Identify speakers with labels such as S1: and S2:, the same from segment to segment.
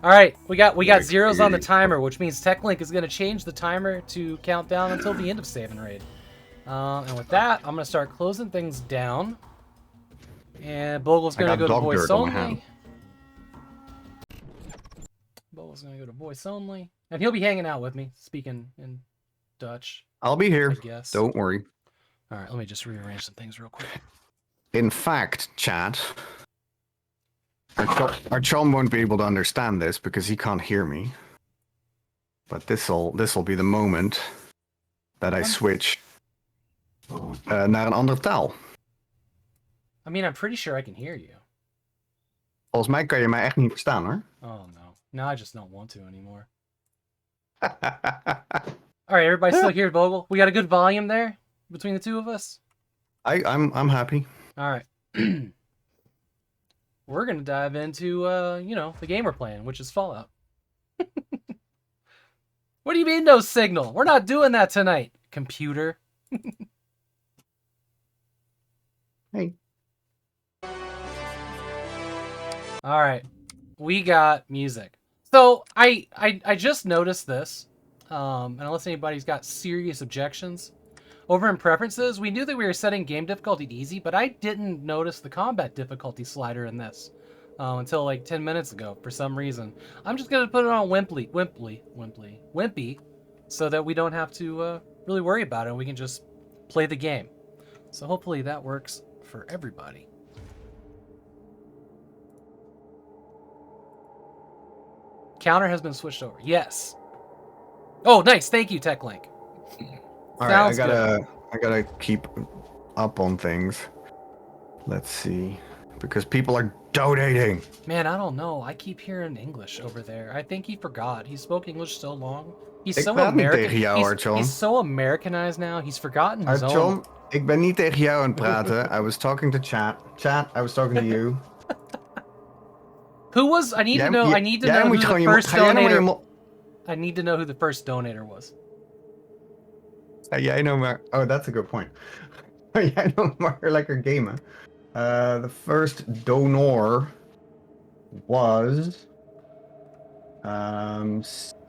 S1: All right, we got zeros on the timer, which means TechLink is going to change the timer to count down until the end of Save and Raid. And with that, I'm going to start closing things down. And Bogle's going to go to voice only. Bogle's going to go to voice only. And he'll be hanging out with me, speaking in Dutch.
S2: I'll be here.
S1: I guess.
S2: Don't worry.
S1: All right, let me just rearrange some things real quick.
S2: In fact, chat, our chum won't be able to understand this because he can't hear me. But this'll be the moment that I switch naar een andere taal.
S1: I mean, I'm pretty sure I can hear you.
S2: Volgens mij kan je mij echt niet verstaan, hoor.
S1: Oh, no. No, I just don't want to anymore. All right, everybody still here, Bogle? We got a good volume there between the two of us?
S2: I'm happy.
S1: All right. We're going to dive into, the game we're playing, which is Fallout. What do you mean no signal? We're not doing that tonight, computer.
S2: Hey.
S1: All right. We got music. So I just noticed this, and unless anybody's got serious objections, over in preferences, we knew that we were setting game difficulty to easy, but I didn't notice the combat difficulty slider in this until like 10 minutes ago for some reason. I'm just gonna put it on wimpy, so that we don't have to really worry about it and we can just play the game. So hopefully that works for everybody. Counter has been switched over. Yes. Oh, nice. Thank you, TechLink.
S2: All right, I gotta keep up on things. Let's see, because people are donating.
S1: Man, I don't know. I keep hearing English over there. I think he forgot. He spoke English so long. He's so American. He's so Americanized now. He's forgotten his own.
S2: Ik ben niet tegen jou aan het praten. I was talking to chat. Chat, I was talking to you.
S1: Who was? I need to know. I need to know who the first donator. I need to know who the first donator was.
S2: Jij nou maar... Oh, that's a good point. Jij nou maar lekker gamen. The first donor was...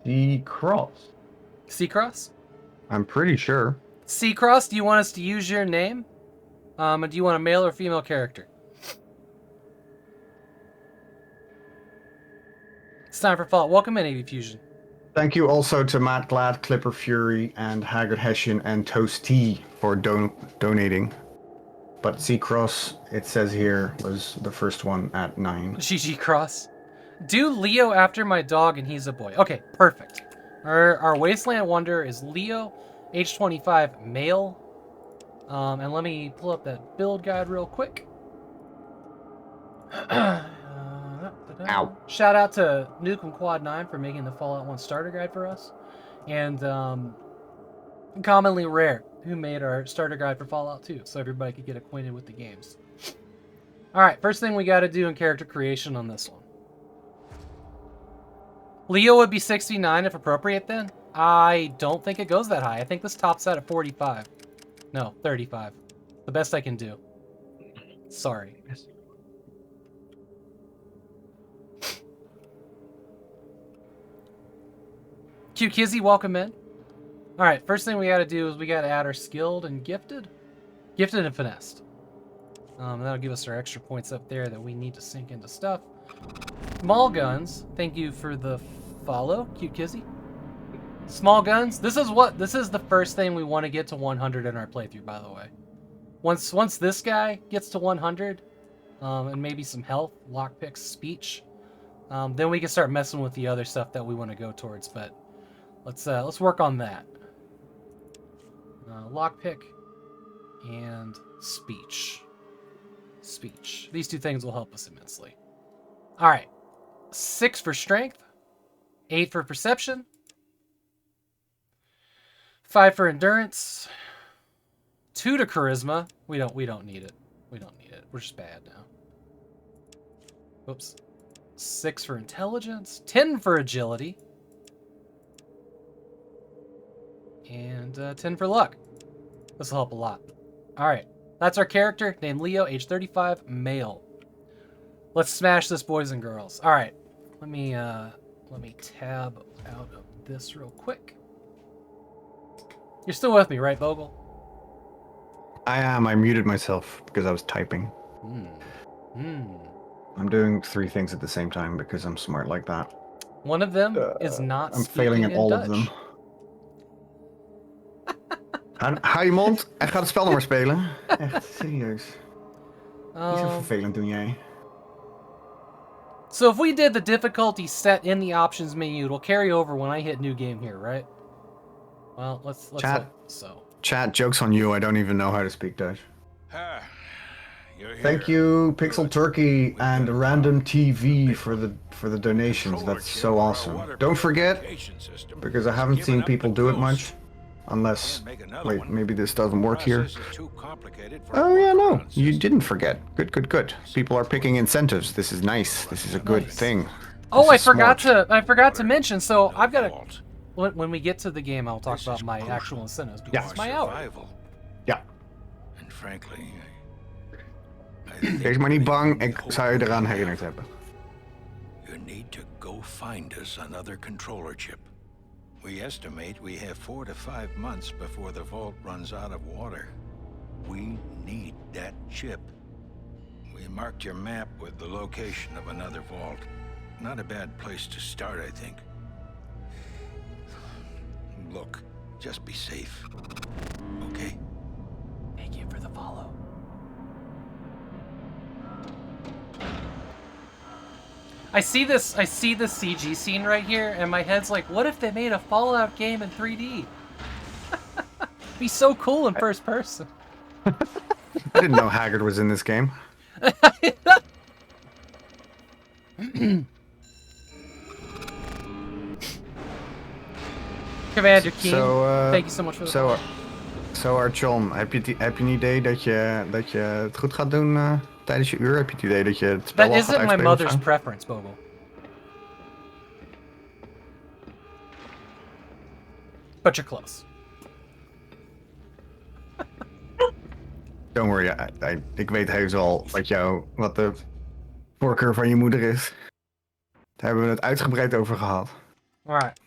S2: C-Cross.
S1: C-Cross?
S2: I'm pretty sure.
S1: C-Cross, do you want us to use your name? And do you want a male or female character? It's time for Fallout. Welcome in, AV Fusion.
S2: Thank you also to Matt Glad, Clipper Fury, and Haggard Hessian and Toasty for donating. But C-Cross, it says here, was the first one at 9.
S1: GG Cross. Do Leo after my dog and he's a boy. Okay, perfect. Our Wasteland Wonder is Leo, age 25, male. And let me pull up that build guide real quick.
S2: Ow.
S1: Shout out to Nukem Quad 9 for making the Fallout 1 starter guide for us. And Commonly Rare, who made our starter guide for Fallout 2, so everybody could get acquainted with the games. Alright, first thing we got to do in character creation on this one. Leo would be 69 if appropriate then. I don't think it goes that high. I think this tops out at 45. No, 35. The best I can do. Sorry. Q Kizzy, welcome in. Alright, first thing we gotta do is we gotta add our skilled and gifted. Gifted and finessed. That'll give us our extra points up there that we need to sink into stuff. Small guns, thank you for the follow, Cute Kizzy. Small guns, this is the first thing we want to get to 100 in our playthrough, by the way. Once this guy gets to 100, and maybe some health, lockpicks, speech, then we can start messing with the other stuff that we want to go towards, but let's work on that. Lockpick and speech. Speech. These two things will help us immensely. All right. 6 for strength, 8 for perception, 5 for endurance, 2 to charisma. We don't need it. We don't need it. We're just bad now. Oops. 6 for intelligence, 10 for agility, and 10 for luck. This will help a lot. All right. That's our character named Leo, age 35, male. Let's smash this, boys and girls. All right. Let me tab out of this real quick. You're still with me, right, Bogle?
S2: I am. I muted myself because I was typing. I'm doing 3 things at the same time because I'm smart like that.
S1: One of them is not
S2: I'm
S1: speaking
S2: failing at
S1: in
S2: all
S1: Dutch.
S2: of them. Hou je mond en ga het spel nog maar spelen. Echt, serieus. Niet zo vervelend doen jij.
S1: So if we did the difficulty set in the options menu, it'll carry over when I hit new game here, right? Well, let's
S2: Chat.
S1: hope so.
S2: Chat, joke's on you. I don't even know how to speak Dutch.
S3: You're here.
S2: Thank you, Pixel Turkey and Random TV for the donations. That's so awesome. Don't forget, because I haven't seen people do it much, unless wait, maybe this doesn't work here. Oh yeah, no, you didn't forget. Good. People are picking incentives. This is nice. This is a good thing.
S1: Oh,
S2: This is
S1: I forgot to mention. So I've got a. When we get to the game, I'll talk about my actual incentives because it's my hour.
S2: Ja.
S3: And frankly,
S2: Wees maar niet bang, ik zou je eraan herinnerd hebben.
S3: you need to go find us another controller chip. We estimate we have 4 to 5 months before the vault runs out of water. We need that chip. We marked your map with the location of another vault. Not a bad place to start, I think. Look, just be safe. Okay?
S1: Thank you for the follow. I see the CG scene right here, and my head's like, what if they made a Fallout game in 3D? Be so cool in first person.
S2: I didn't know Haggard was in this game.
S1: Commander Keen,
S2: So,
S1: thank you so much for the follow.
S2: Zo Archon, heb je een idee dat je het goed gaat doen tijdens je uur? Heb je het idee dat je het spel
S1: That
S2: al gaat
S1: isn't my
S2: uitspelen of
S1: mother's
S2: zo?
S1: preference, Bobo. But you're close.
S2: Don't worry, ik weet heus al wat de voorkeur van je moeder is. Daar hebben we het uitgebreid over gehad.
S1: Alright.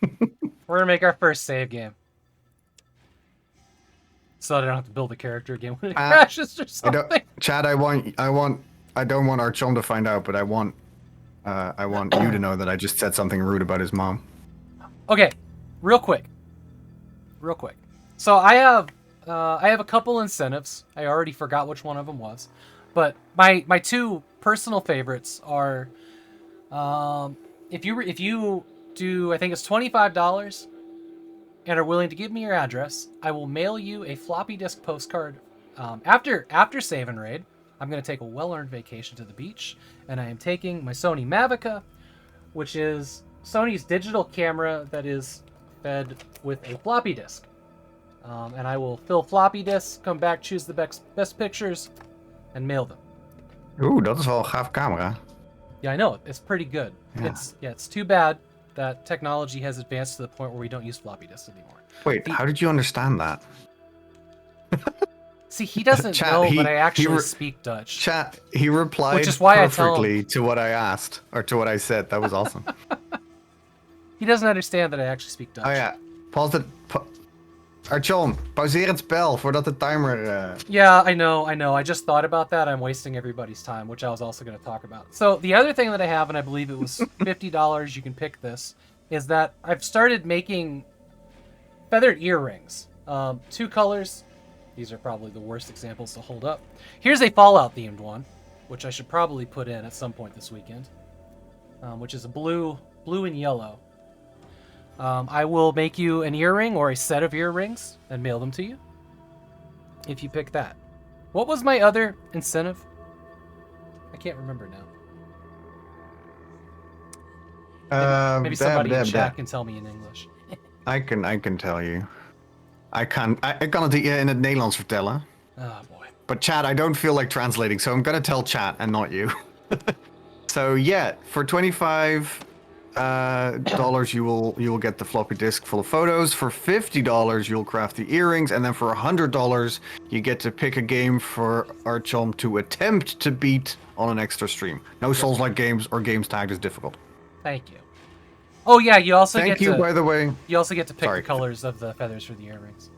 S1: We're gonna make our first save game. So I don't have to build a character again when it crashes or something.
S2: Chad, I don't want Archon to find out, but I want you to know that I just said something rude about his mom.
S1: Okay, real quick. So I have a couple incentives. I already forgot which one of them was, but my 2 personal favorites are, if you do, I think it's $25 and are willing to give me your address, I will mail you a floppy disk postcard. After Save and Raid, I'm going to take a well-earned vacation to the beach, and I am taking my Sony Mavica, which is Sony's digital camera that is fed with a floppy disk. And I will fill floppy disks, come back, choose the best pictures, and mail them.
S2: Oeh, dat is wel een gaaf camera.
S1: Yeah, I know. It's pretty good.
S2: Yeah.
S1: It's too bad that technology has advanced to the point where we don't use floppy disks anymore.
S2: Wait, how did you understand that?
S1: See, he doesn't
S2: Chat,
S1: know, but I actually speak Dutch.
S2: Chat, he replied
S1: Which is why
S2: perfectly to what I asked, or to what I said. That was awesome.
S1: He doesn't understand that I actually speak Dutch.
S2: Oh ja, pause het... Archon, pauzeer het spel voordat de timer...
S1: Yeah, I know. I just thought about that. I'm wasting everybody's time, which I was also going to talk about. So the other thing that I have, and I believe it was $50, you can pick this, is that I've started making feathered earrings. 2 colors. These are probably the worst examples to hold up. Here's a Fallout themed one, which I should probably put in at some point this weekend, which is a blue and yellow. I will make you an earring or a set of earrings and mail them to you if you pick that. What was my other incentive? I can't remember now. Maybe somebody in chat can tell me in English.
S2: I can tell you. Ik kan het in het Nederlands vertellen.
S1: Oh boy.
S2: But chat, I don't feel like translating, so I'm gonna tell chat and not you. So yeah, for $25 you will get the floppy disk full of photos. For $50 you'll craft the earrings, and then for $100 you get to pick a game for Archon to attempt to beat on an extra stream. No Souls-like games or games tagged as difficult.
S1: Thank you. Oh yeah, you also
S2: Thank
S1: get
S2: you,
S1: to
S2: by the way.
S1: you also get to pick
S2: Sorry.
S1: the colors of the feathers for the earrings.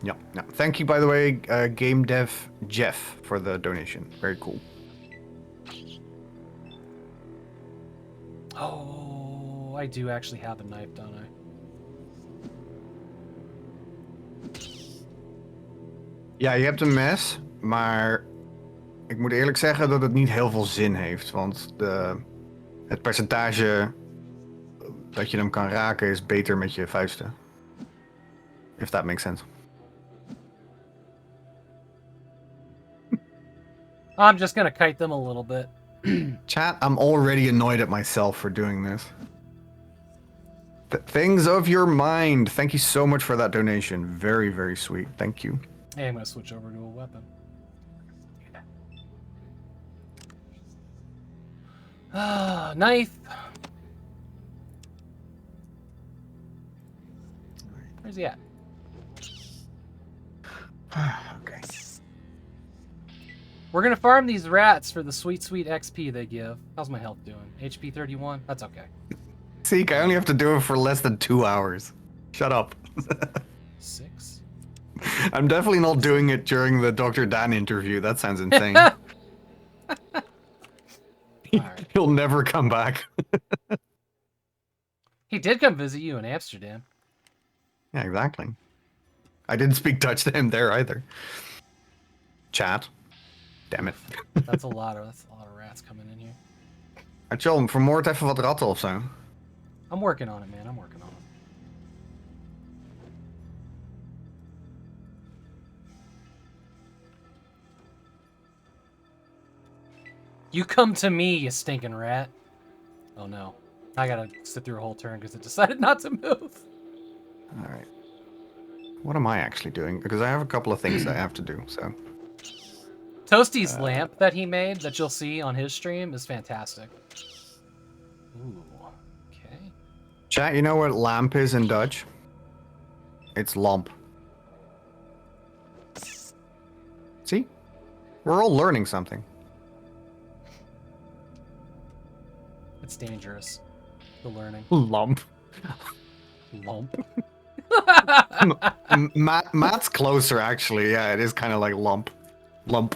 S2: Yeah, no. Thank you, by the way, Game Dev Jeff, for the donation. Very cool.
S1: Oh, I do actually have a knife, don't I?
S2: Ja, je hebt een mes, maar ik moet eerlijk zeggen dat het niet heel veel zin heeft. Want het percentage dat je hem kan raken is beter met je vuisten. If that makes sense.
S1: I'm just gonna kite them a little bit.
S2: Chat, I'm already annoyed at myself for doing this. Things of your mind. Thank you so much for that donation. Very, very sweet. Thank you.
S1: Hey, I'm gonna switch over to a weapon. Ah, knife. Where's he at?
S2: Okay.
S1: We're gonna farm these rats for the sweet, sweet XP they give. How's my health doing? HP 31? That's okay.
S2: Seek, I only have to do it for less than 2 hours. Shut up.
S1: 6?
S2: I'm definitely not doing it during the Dr. Dan interview. That sounds insane.
S1: Alright.
S2: He'll never come back.
S1: He did come visit you in Amsterdam.
S2: Yeah, exactly. I didn't speak Dutch to him there either. Chat. Damn it.
S1: That's a lot of rats coming in here.
S2: John, vermoord even wat ratten of zo.
S1: I'm working on it, man. I'm working on it. You come to me, you stinking rat. Oh no. I gotta sit through a whole turn because it decided not to move.
S2: Alright. What am I actually doing? Because I have a couple of things I have to do, so...
S1: Toasty's lamp that he made, that you'll see on his stream, is fantastic. Ooh, okay.
S2: Chat, you know what lamp is in Dutch? It's lamp. See? We're all learning something.
S1: It's dangerous. The learning.
S2: Lump.
S1: Lump.
S2: Matt's closer, actually. Yeah, it is kind of like lump. Lump.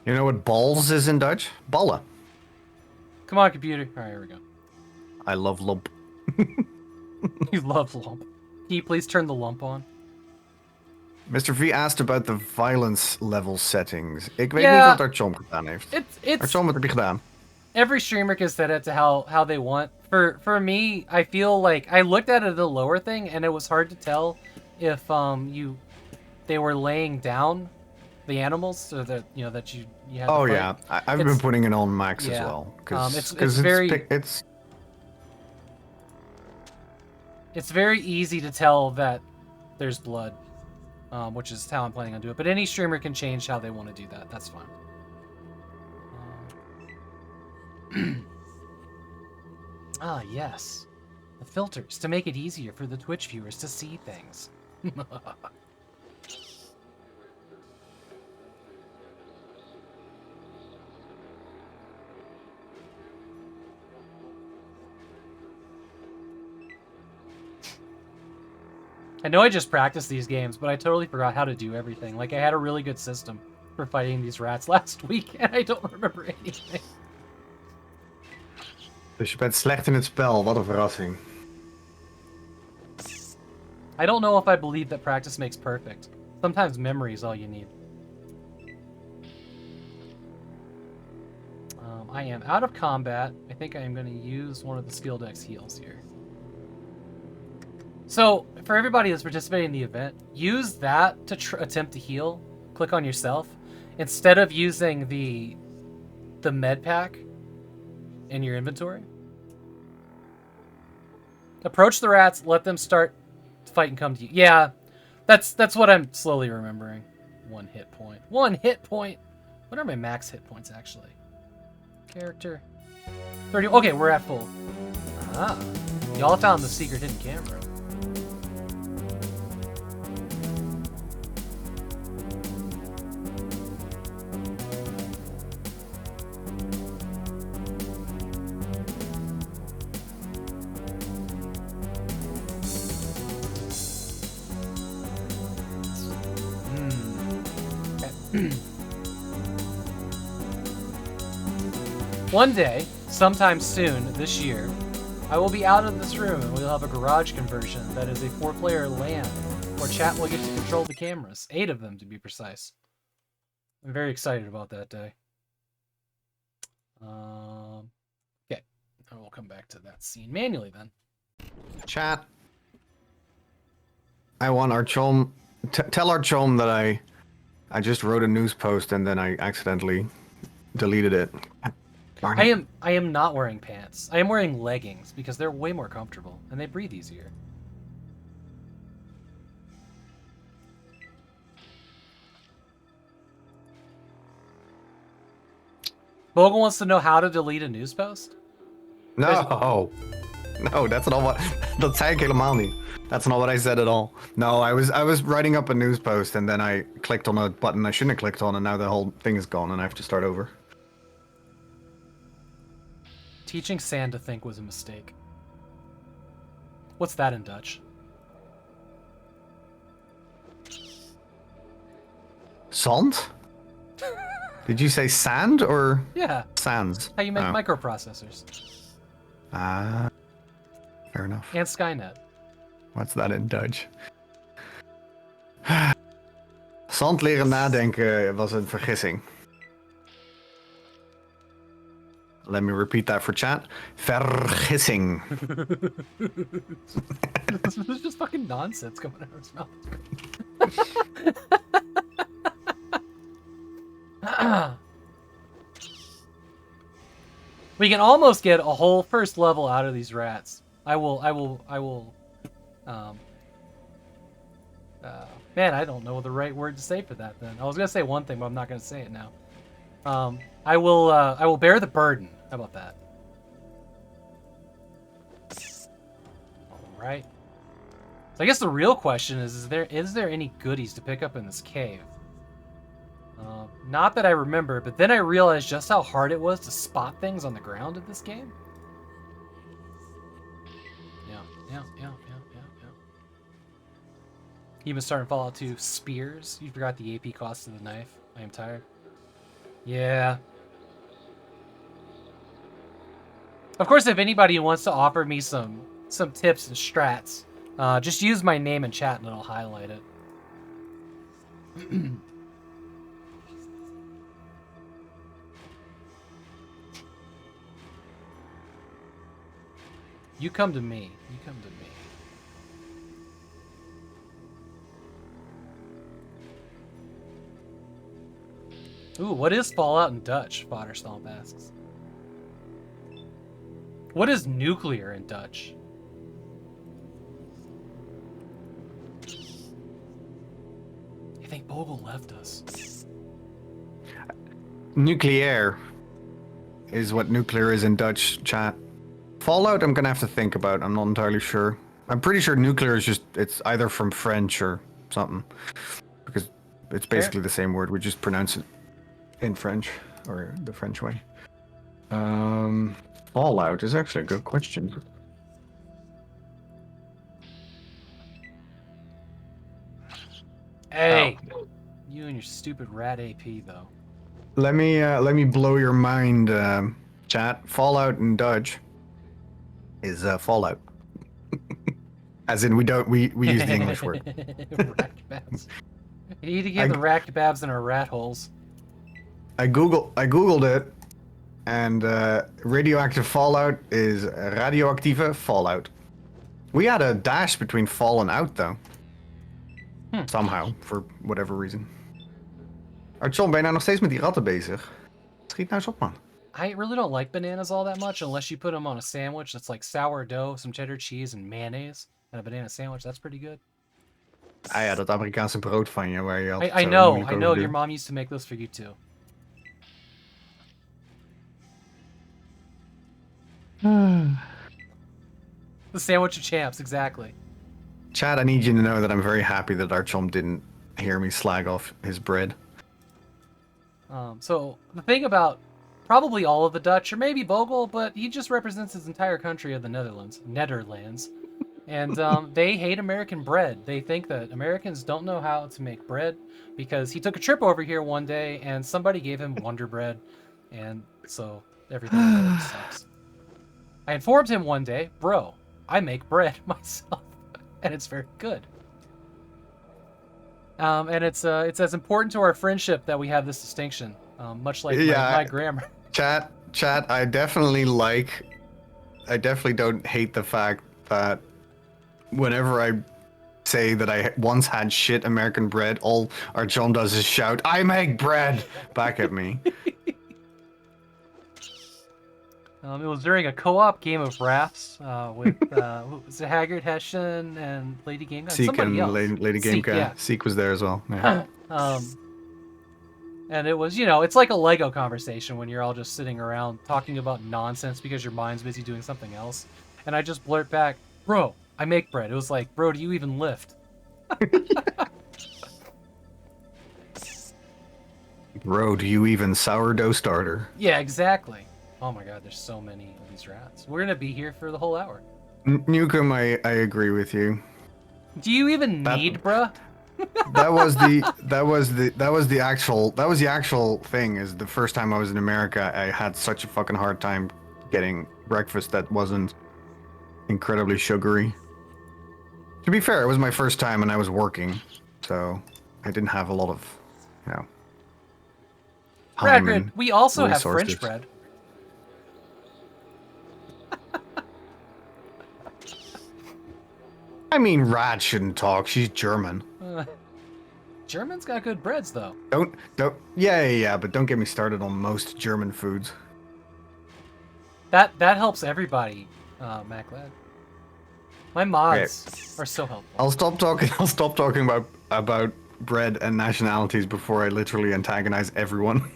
S2: You know what balls is in Dutch? Ballen.
S1: Come on, computer. All right, here we go.
S2: I love lump.
S1: You love lump. Can you please turn the lump on?
S2: Mr. V asked about the violence level settings. Ik weet
S1: Yeah.
S2: niet wat Archom gedaan heeft. Archom, wat heb je gedaan?
S1: Every streamer can set it to how they want. For me, I feel like I looked at it at the lower thing, and it was hard to tell if they were laying down the animals, so that you had.
S2: Oh
S1: to fight.
S2: yeah, I've been putting it on max
S1: Yeah.
S2: as well.
S1: It's very easy to tell that there's blood, which is how I'm planning on doing it. But any streamer can change how they want to do that. That's fine. Ah, yes. The filters to make it easier for the Twitch viewers to see things. I know I just practiced these games, but I totally forgot how to do everything. Like, I had a really good system for fighting these rats last week, and I don't remember anything.
S2: Dus je bent slecht in het spel, wat een verrassing.
S1: I don't know if I believe that practice makes perfect. Sometimes memory is all you need. I am out of combat. I think I am going to use one of the skill dex heals here. So, for everybody that's participating in the event, use that to attempt to heal. Click on yourself. Instead of using the med pack in your inventory. Approach the rats, let them start to fight and come to you. Yeah, that's what I'm slowly remembering. 1 hit point. 1 hit point! What are my max hit points, actually? Character. 30. Okay, we're at full. Ah. Y'all found the secret hidden camera. One day, sometime soon this year, I will be out of this room and we'll have a garage conversion that is a 4-player LAN where chat will get to control the cameras. 8 of them to be precise. I'm very excited about that day. Okay, I will come back to that scene manually then.
S2: Chat. I want our chom. Tell our chom that I just wrote a news post and then I accidentally deleted it. Darn it.
S1: I am not wearing pants. I am wearing leggings because they're way more comfortable and they breathe easier. Bogle wants to know how to delete a news post?
S2: No, that's not what. Dat zei ik helemaal niet. That's not what I said at all. No, I was writing up a news post and then I clicked on a button I shouldn't have clicked on and now the whole thing is gone and I have to start over.
S1: Teaching Sand to think was a mistake. What's that in Dutch?
S2: Sand? Did you say sand or
S1: Yeah,
S2: sands?
S1: how you make
S2: Oh.
S1: microprocessors.
S2: Fair enough.
S1: And Skynet.
S2: What's that in Dutch? Zand leren nadenken was een vergissing. Let me repeat that for chat. Vergissing.
S1: This is just fucking nonsense coming out of his mouth. We can almost get a whole first level out of these rats. Man, I don't know the right word to say for that then. I was gonna say one thing, but I'm not gonna say it now. I will bear the burden. How about that? Alright. So I guess the real question is there any goodies to pick up in this cave? Not that I remember, but then I realized just how hard it was to spot things on the ground in this game. Yeah. Even starting Fallout 2, spears. You forgot the AP cost of the knife. I am tired. Yeah. Of course, if anybody wants to offer me some tips and strats, just use my name in chat and I'll highlight it. You come to me. You come to me. Ooh, what is Fallout in Dutch? Fodderstomp asks. What is nuclear in Dutch? I think Bogle left us.
S2: Nucleaire is what nuclear is in Dutch, chat. Fallout, I'm gonna have to think about. I'm not entirely sure. I'm pretty sure nuclear is it's either from French or something. Because it's basically the same word. We just pronounce it in French, or the French way. Fallout is actually a good question.
S1: Hey, you and your stupid rat AP though.
S2: Let me blow your mind, chat. Fallout in Dutch is Fallout. As in we use the English word.
S1: Rat-kebabs. You need to get the rat-kebabs in our rat holes.
S2: I googled it, and radioactive fallout is radioactieve fallout. We had a dash between fall and out though. Somehow, for whatever reason. Artjon, ben je nou nog steeds met die ratten bezig? Schiet nou eens op, man.
S1: I really don't like bananas all that much unless you put them on a sandwich that's like sourdough, some cheddar cheese, and mayonnaise. And a banana sandwich, that's pretty good.
S2: Ah ja, dat Amerikaanse brood van je, waar je altijd
S1: I
S2: zo
S1: know,
S2: moeilijk
S1: I
S2: over
S1: know.
S2: doet.
S1: Your mom used to make those for you too. The sandwich of champs, exactly.
S2: Chad, I need you to know that I'm very happy that Artjon didn't hear me slag off his bread.
S1: So the thing about probably all of the Dutch, or maybe Bogle, but he just represents his entire country of the Netherlands. And they hate American bread. They think that Americans don't know how to make bread because he took a trip over here one day and somebody gave him Wonder Bread, and so everything about it sucks. I informed him one day, bro, I make bread myself, and it's very good. And it's as important to our friendship that we have this distinction, much like my grammar.
S2: Chat, I definitely don't hate the fact that whenever I say that I once had shit American bread, all our John does is shout, I make bread, back at me.
S1: It was during a co-op game of Rafts with was it Haggard Hessian and Lady Game Guy?
S2: Seek and Lady Game Guy.
S1: Yeah.
S2: Seek was there as well. Yeah.
S1: And it was, it's like a Lego conversation when you're all just sitting around talking about nonsense because your mind's busy doing something else. And I just blurt back, bro, I make bread. It was like, bro, do you even lift?
S2: Bro, do you even sourdough starter?
S1: Yeah, exactly. Oh my god, there's so many of these rats. We're gonna be here for the whole hour.
S2: Nukem, I agree with you.
S1: Do you even need, bruh?
S2: That was the actual thing. Is the first time I was in America, I had such a fucking hard time getting breakfast that wasn't incredibly sugary. To be fair, it was my first time and I was working, so I didn't have a lot of, time
S1: Brad,
S2: and
S1: we also have
S2: resources.
S1: French bread.
S2: I mean, Rad shouldn't talk. She's German.
S1: Germans got good breads, though.
S2: Don't. Yeah, but don't get me started on most German foods.
S1: That helps everybody, MacLad. My mods are so helpful.
S2: I'll stop talking about bread and nationalities before I literally antagonize everyone.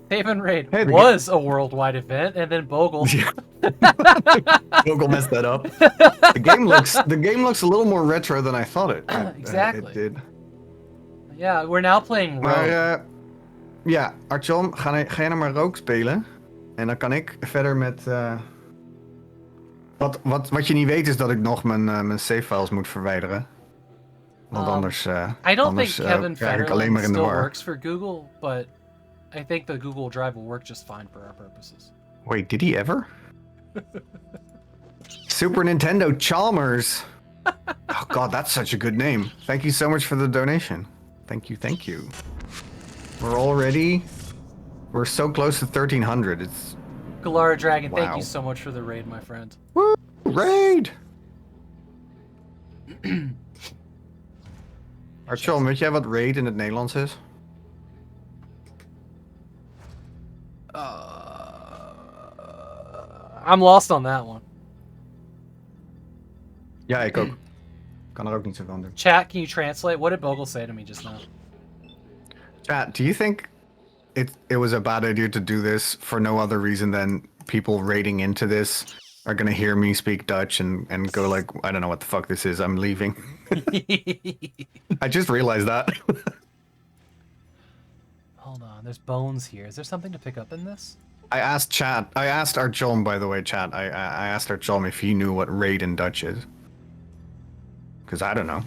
S1: Save&Raid was a worldwide event, and then Bogle.
S2: Bogle messed that up. The game looks a little more retro than I thought it.
S1: Exactly.
S2: It did.
S1: Yeah, we're now playing Rogue.
S2: Maar ja, Artyom, ga jij nou maar Rogue spelen. En dan kan ik verder met... Wat je niet weet is dat ik nog mijn save files moet verwijderen. Want anders
S1: I don't think Kevin
S2: krijg ik alleen
S1: Federline
S2: maar in de
S1: still
S2: war.
S1: works for Google, but I think the Google Drive will work just fine for our purposes.
S2: Wait, did he ever? Super Nintendo Chalmers. Oh god, that's such a good name. Thank you so much for the donation. Thank you. We're so close to 1300. It's
S1: Galara Dragon, thank
S2: Wow.
S1: you so much for the raid, my friend.
S2: Woo! Raid! Artyom, weet jij wat raid in het Nederlands is?
S1: I'm lost on that one.
S2: Ja, ik ook. Kan er ook niet zo van doen.
S1: Chat, can you translate? What did Bogle say to me just now?
S2: Chat, do you think it was a bad idea to do this for no other reason than people raiding into this are gonna hear me speak Dutch and go like, I don't know what the fuck this is, I'm leaving. I just realized that.
S1: Hold on, there's bones here. Is there something to pick up in this?
S2: I asked Artyom, by the way, chat. I asked Artyom if he knew what raid in Dutch is. Because I don't know.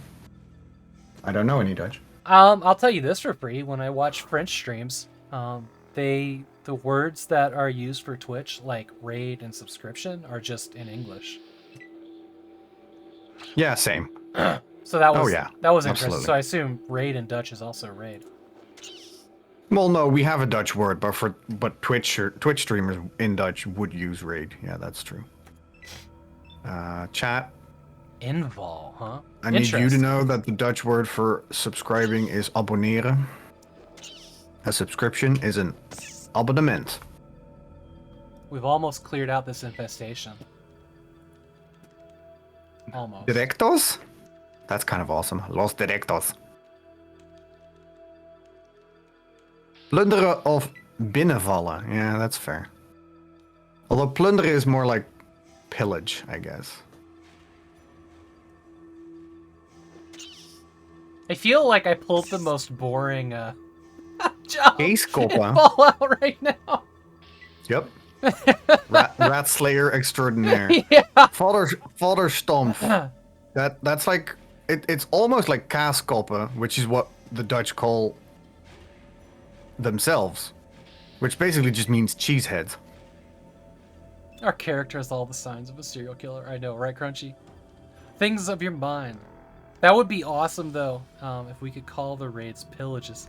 S2: I don't know any Dutch.
S1: I'll tell you this for free. When I watch French streams, the words that are used for Twitch, like raid and subscription, are just in English.
S2: Yeah, same.
S1: So that was that was interesting.
S2: Absolutely.
S1: So I assume raid in Dutch is also raid.
S2: Well, no, we have a Dutch word, but Twitch streamers in Dutch would use raid. Yeah, that's true. Chat.
S1: Invol, huh?
S2: I need you to know that the Dutch word for subscribing is abonneren. A subscription is an abonnement.
S1: We've almost cleared out this infestation. Almost.
S2: Directos? That's kind of awesome. Los directos. Plunderen of binnenvallen. Yeah, that's fair. Although plunderen is more like pillage, I guess.
S1: I feel like I pulled the most boring job in
S2: Keeskoppen.
S1: Fallout right now.
S2: Yep. Rat Slayer extraordinaire.
S1: Yeah.
S2: Father Stomp. That's like it's almost like kaaskoppen, which is what the Dutch call themselves, which basically just means cheeseheads.
S1: Our character has all the signs of a serial killer. I know, right, Crunchy? Things of your mind. That would be awesome, though, if we could call the raids pillages.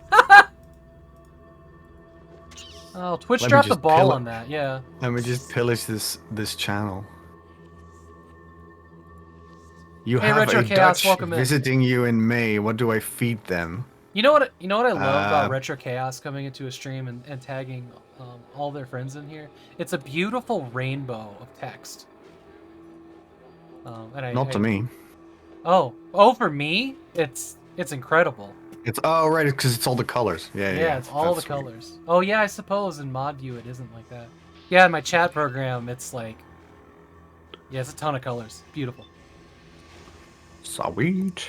S1: Oh, Twitch dropped the ball on that, yeah.
S2: Let me just pillage this channel. You
S1: Hey,
S2: have
S1: Retro
S2: a
S1: Chaos,
S2: Dutch
S1: welcome in.
S2: visiting you in May. What do I feed them?
S1: You know what I love about Retro Chaos coming into a stream and tagging all their friends in here? It's a beautiful rainbow of text.
S2: Not to me.
S1: Oh, for me, it's incredible.
S2: It's right, because it's all the colors. Yeah.
S1: It's all the colors. Oh yeah, I suppose in mod view it isn't like that. Yeah, in my chat program it's like, yeah, it's a ton of colors. Beautiful.
S2: Sweet.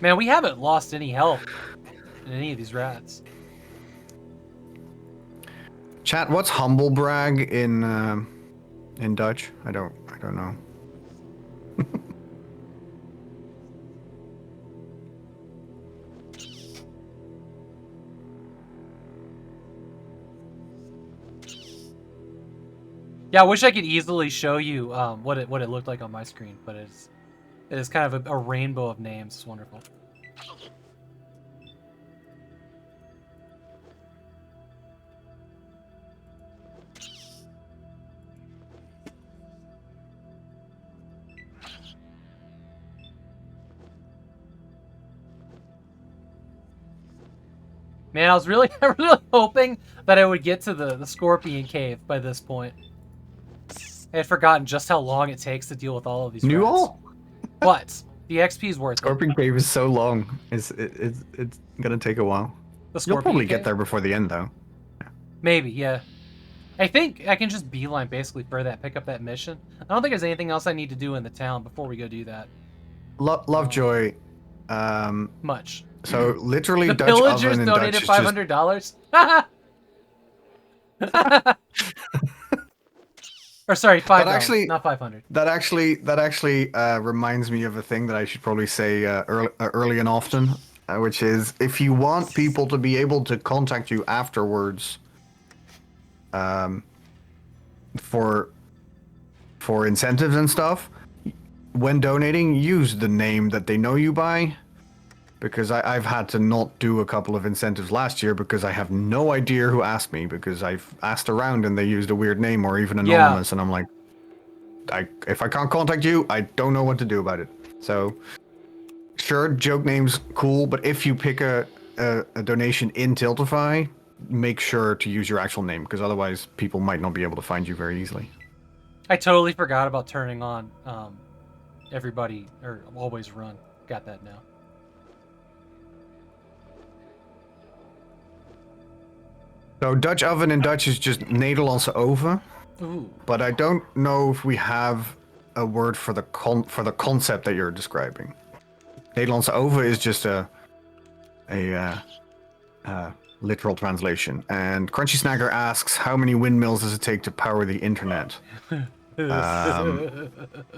S1: Man, we haven't lost any health in any of these rats.
S2: Chat, what's humble brag in Dutch? I don't know.
S1: Yeah, I wish I could easily show you what it looked like on my screen, but it is kind of a rainbow of names. It's wonderful. Man, I was really hoping that I would get to the Scorpion Cave by this point. I had forgotten just how long it takes to deal with all of these rats.
S2: All?
S1: What? The XP's worth it.
S2: Scorpion Cave is so long. It's gonna take a while. You'll probably get there before the end, though.
S1: Maybe, yeah. I think I can just beeline basically for that, pick up that mission. I don't think there's anything else I need to do in the town before we go do that.
S2: Lovejoy.
S1: Much.
S2: So literally,
S1: The
S2: Dutch
S1: pillagers
S2: oven in
S1: donated
S2: Dutch
S1: $500. Or sorry, $5. Not 500.
S2: That actually reminds me of a thing that I should probably say early and often, which is if you want people to be able to contact you afterwards, for incentives and stuff, when donating, use the name that they know you by. Because I've had to not do a couple of incentives last year because I have no idea who asked me, because I've asked around and they used a weird name or even anonymous, and I'm like, if I can't contact you, I don't know what to do about it. So, sure, joke name's cool, but if you pick a donation in Tiltify, make sure to use your actual name, because otherwise people might not be able to find you very easily.
S1: I totally forgot about turning on everybody, or always run. Got that now.
S2: So Dutch oven in Dutch is just Nederlandse oven.
S1: Ooh.
S2: But I don't know if we have a word for the concept that you're describing. Nederlandse oven is just a literal translation. And Crunchy Snagger asks, how many windmills does it take to power the internet?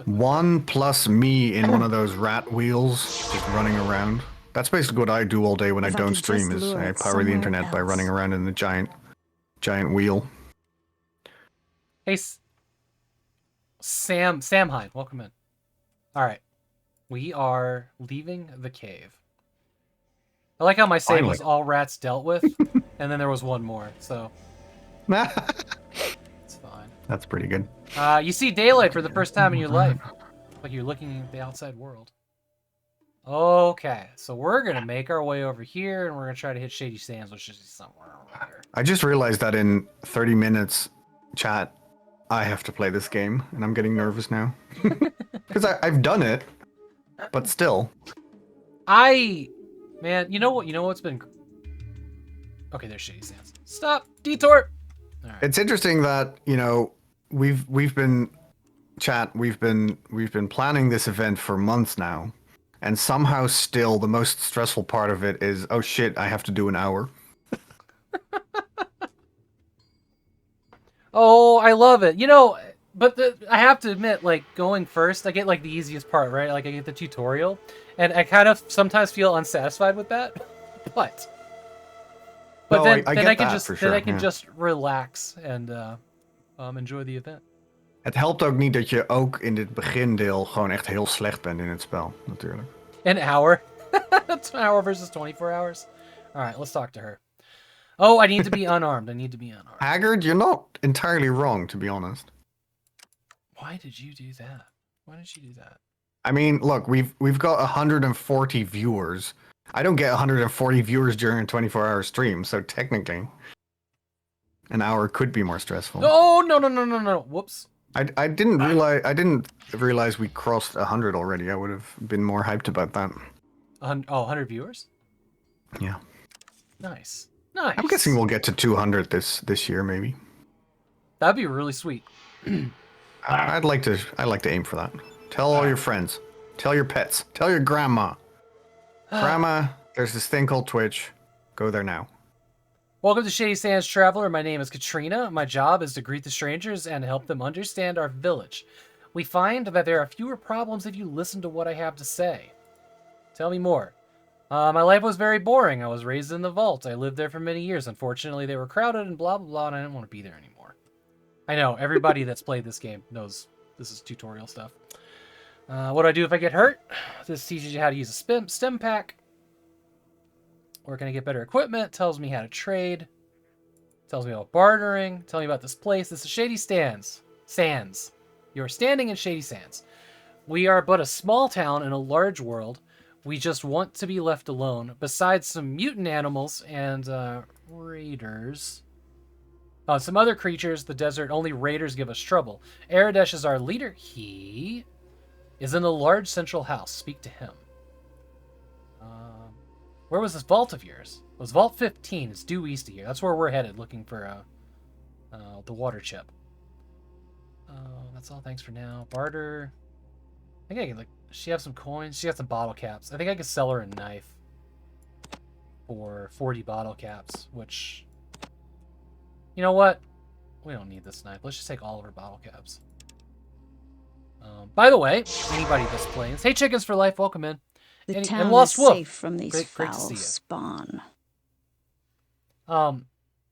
S2: One plus me in one of those rat wheels just running around. That's basically what I do all day when I don't stream, is I power the internet by running around in the giant wheel.
S1: Hey, Sam Hine, welcome in. All right, we are leaving the cave. I like how my save was all rats dealt with, and then there was one more, so it's fine.
S2: That's pretty good.
S1: You see daylight for the first time in your life, like you're looking at the outside world. Okay, so we're gonna make our way over here, and we're gonna try to hit Shady Sands, which is somewhere over here.
S2: I just realized that in 30 minutes, chat, I have to play this game, and I'm getting nervous now. Because I've done it, but still.
S1: Man, you know what's been... Okay, there's Shady Sands. Stop! Detour! All right.
S2: It's interesting that, we've been planning this event for months now. And somehow still the most stressful part of it is, oh shit, I have to do an hour.
S1: Oh, I love it. You know, but I have to admit, like, going first, I get, like, the easiest part, right? Like, I get the tutorial, and I kind of sometimes feel unsatisfied with that. But
S2: No,
S1: then
S2: I
S1: then I
S2: get
S1: can
S2: that
S1: just
S2: for sure. Yeah.
S1: just relax and enjoy the event.
S2: Het helpt ook niet dat je ook in dit begindeel gewoon echt heel slecht bent in het spel, natuurlijk.
S1: An hour. That's an hour versus 24 hours. All right, let's talk to her. Oh, I need to be unarmed. I need to be unarmed.
S2: Haggard, you're not entirely wrong, to be honest.
S1: Why did you do that? Why did you do that?
S2: I mean, look, we've got 140 viewers. I don't get 140 viewers during a 24-hour stream, so technically, an hour could be more stressful.
S1: Oh, no. Whoops.
S2: I didn't realize we crossed 100 already. I would have been more hyped about that.
S1: 100 viewers?
S2: Yeah.
S1: Nice.
S2: I'm guessing we'll get to 200 this year, maybe.
S1: That'd be really sweet.
S2: I'd like to aim for that. Tell all your friends. Tell your pets. Tell your grandma. Grandma, there's this thing called Twitch. Go there now.
S1: Welcome to Shady Sands Traveler. My name is Katrina. My job is to greet the strangers and help them understand our village. We find that there are fewer problems if you listen to what I have to say. Tell me more. My life was very boring. I was raised in the vault. I lived there for many years. Unfortunately, they were crowded and blah, blah, blah, and I didn't want to be there anymore. I know, everybody that's played this game knows this is tutorial stuff. What do I do if I get hurt? This teaches you how to use a stem pack. Where can I get better equipment? Tells me how to trade. Tells me about bartering. Tell me about this place. This is Shady Sands. You're standing in Shady Sands. We are but a small town in a large world. We just want to be left alone. Besides some mutant animals and raiders. Some other creatures, the desert, only raiders give us trouble. Aradesh is our leader. He is in a large central house. Speak to him. Where was this vault of yours? It was Vault 15. It's due east of here. That's where we're headed, looking for the water chip. That's all. Thanks for now. Barter. I think I can, like, she have some coins? She got some bottle caps. I think I could sell her a knife for 40 bottle caps, which, you know what? We don't need this knife. Let's just take all of her bottle caps. By the way, anybody that's playing, hey, Chickens for Life, welcome in.
S4: The
S1: And
S4: town
S1: Lost
S4: is
S1: Wolf.
S4: safe from these
S1: Great to
S4: foul
S1: see ya.
S4: spawn.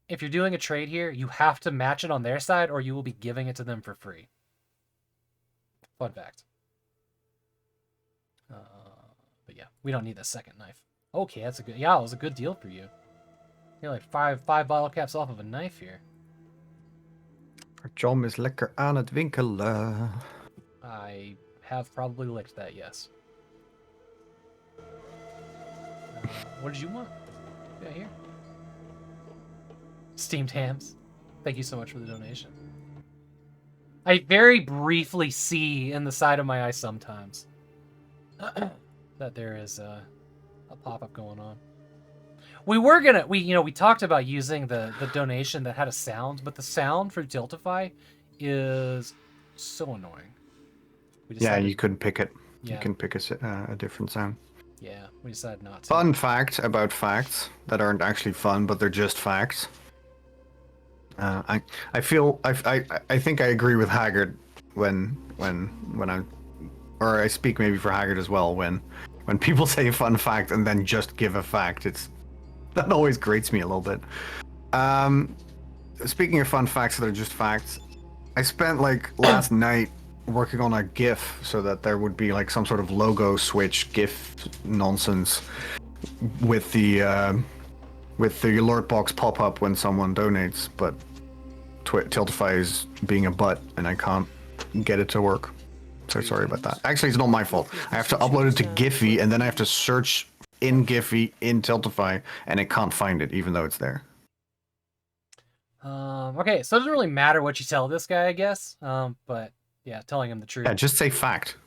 S1: If you're doing a trade here, you have to match it on their side or you will be giving it to them for free. Fun fact. But yeah, we don't need the second knife. Okay, that's a good, yeah, it was a good deal for you. You're like five bottle caps off of a knife here.
S2: John is lekker aan het winkelen.
S1: I have probably licked that, yes. What did you want? Yeah, here. Steamed hams. Thank you so much for the donation. I very briefly see in the side of my eye sometimes that there is a pop-up going on. We talked about using the donation that had a sound, but the sound for Tiltify is so annoying.
S2: Yeah, you couldn't pick it.
S1: Yeah.
S2: You can pick a different sound.
S1: Yeah, we decided not to.
S2: Fun fact about facts that aren't actually fun, but they're just facts. I think I agree with Haggard when I speak maybe for Haggard as well when people say fun fact and then just give a fact. That always grates me a little bit. Speaking of fun facts that are just facts, I spent like last night working on a GIF so that there would be like some sort of logo switch GIF nonsense with the alert box pop up when someone donates, but Tiltify is being a butt and I can't get it to work. So sorry about that. Actually, it's not my fault. I have to upload it to Giphy and then I have to search in Giphy in Tiltify and it can't find it even though it's there.
S1: Okay, so it doesn't really matter what you tell this guy, I guess. But yeah, telling him the truth.
S2: Yeah, just say fact.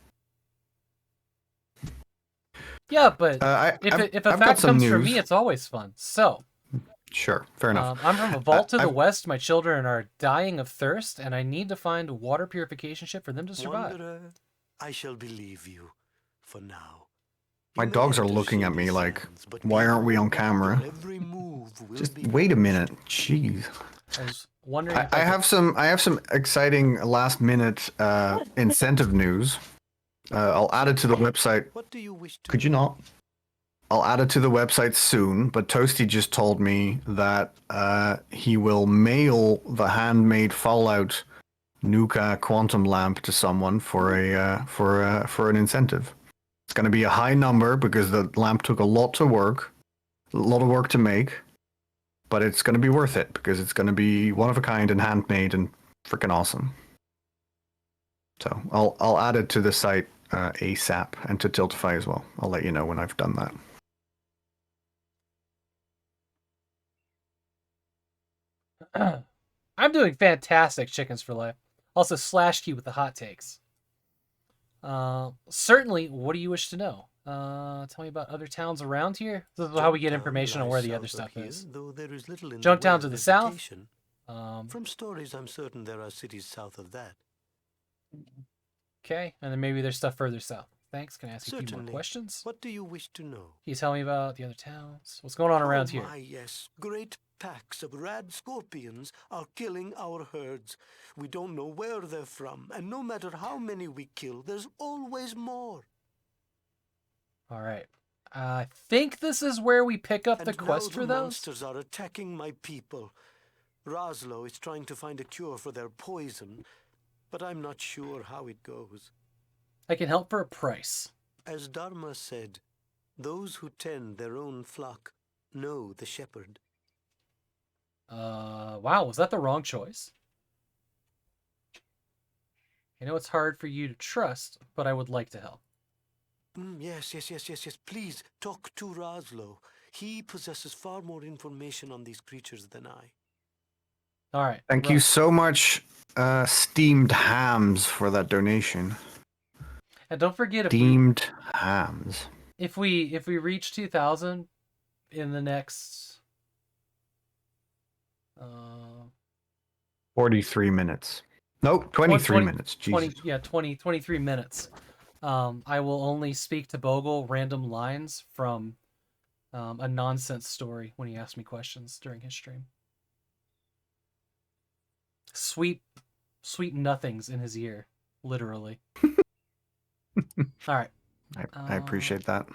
S1: Yeah, but if a fact comes from
S2: news.
S1: me, it's always fun. So,
S2: sure, fair enough.
S1: I'm from a vault to the west. My children are dying of thirst, and I need to find a water purification ship for them to survive.
S5: Wanderer, I shall believe you for now.
S2: My dogs are looking at me like, why aren't we on camera? Just wait a minute. Jeez.
S1: I was wondering.
S2: I have some exciting last minute incentive news. I'll add it to the website.
S5: What do you wish to
S2: Could you
S5: know?
S2: not? I'll add it to the website soon, but Toasty just told me that he will mail the handmade Fallout Nuka quantum lamp to someone for an incentive. It's going to be a high number because the lamp took a lot of work to make, but it's going to be worth it because it's going to be one of a kind and handmade and freaking awesome. So I'll add it to the site ASAP and to Tiltify as well. I'll let you know when I've done that.
S1: I'm doing fantastic, Chickens for Life. Also, Slash Key with the hot takes. Certainly, what do you wish to know? Tell me about other towns around here. This is how we get information on where the other stuff is.
S5: Though there is little in
S1: Jump
S5: the way
S1: down
S5: of
S1: to the south.
S5: vegetation. From stories, I'm certain there are cities south of that.
S1: Okay, and then maybe there's stuff further south. Thanks. Can I ask you a few more
S5: Certainly.
S1: questions?
S5: What do you wish to know?
S1: Can you tell me about the other towns? What's going on around here?
S5: My, yes. Great packs of rad scorpions are killing our herds. We don't know where they're from, and no matter how many we kill, there's always more.
S1: All right. I think this is where we pick up the
S5: And now
S1: quest for
S5: the
S1: those.
S5: monsters are attacking my people. Roslo is trying to find a cure for their poison, but I'm not sure how it goes.
S1: I can help for a price.
S5: As Dharma said, those who tend their own flock know the shepherd.
S1: Wow, was that the wrong choice? I know it's hard for you to trust, but I would like to help.
S5: Yes. Please, talk to Roslo. He possesses far more information on these creatures than I.
S1: All right.
S2: Thank you so much, Steamed Hams, for that donation.
S1: And don't forget,
S2: Steamed Hams.
S1: if we reach 2,000 in the next
S2: 43 minutes. Nope, 23 minutes. Jesus.
S1: 23 minutes. I will only speak to Bogle random lines from a nonsense story when he asks me questions during his stream. Sweet nothings in his ear, literally. All right.
S2: I appreciate that.